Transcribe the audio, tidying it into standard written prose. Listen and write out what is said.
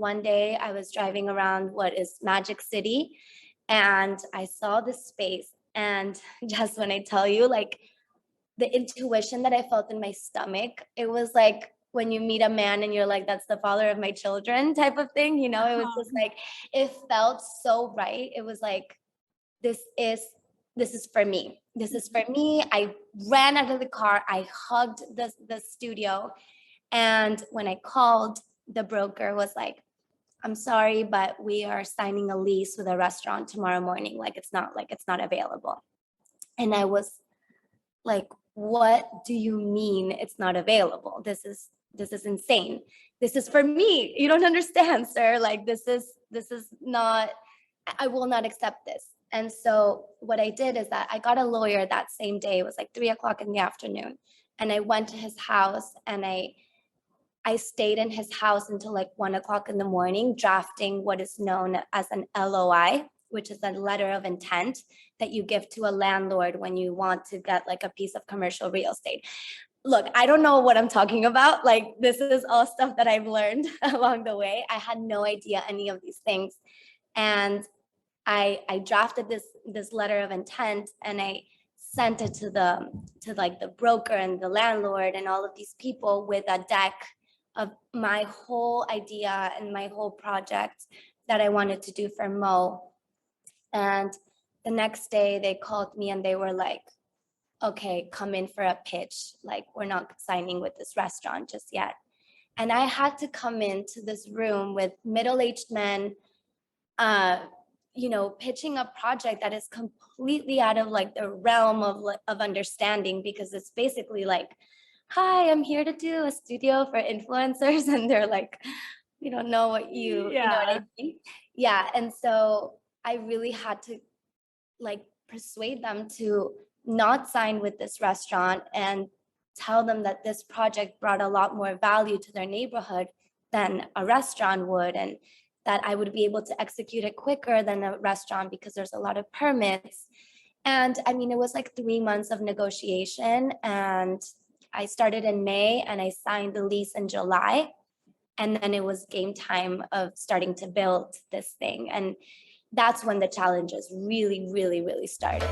one day I was driving around what is Magic City, and I saw this space. And just when I tell you, like, the intuition that I felt in my stomach, it was like when you meet a man and you're like, that's the father of my children type of thing, you know. It was just like, it felt so right. It was like, this is this is for me. This is for me. I ran out of the car. I hugged the studio. And when I called, the broker was like, I'm sorry, but we are signing a lease with a restaurant tomorrow morning. Like it's not available. And I was like, what do you mean it's not available? This is insane. This is for me. You don't understand, sir. Like, this is not, I will not accept this. And so what I did is that I got a lawyer that same day. It was like 3 o'clock in the afternoon. And I went to his house, and I stayed in his house until like 1 o'clock in the morning, drafting what is known as an LOI, which is a letter of intent that you give to a landlord when you want to get like a piece of commercial real estate. Look, I don't know what I'm talking about. Like, this is all stuff that I've learned along the way. I had no idea any of these things. And I drafted this letter of intent, and I sent it to like the broker and the landlord and all of these people with a deck of my whole idea and my whole project that I wanted to do for Moe. And the next day they called me and they were like, okay, come in for a pitch. Like, we're not signing with this restaurant just yet. And I had to come into this room with middle-aged men, pitching a project that is completely out of like the realm of understanding, because it's basically like, hi, I'm here to do a studio for influencers. And they're like, we don't know what you know what I mean? Yeah. And so I really had to like persuade them to not sign with this restaurant and tell them that this project brought a lot more value to their neighborhood than a restaurant would, and that I would be able to execute it quicker than a restaurant because there's a lot of permits. And I mean, it was like 3 months of negotiation, and I started in May and I signed the lease in July. And then it was game time of starting to build this thing. And that's when the challenges really, really, really started.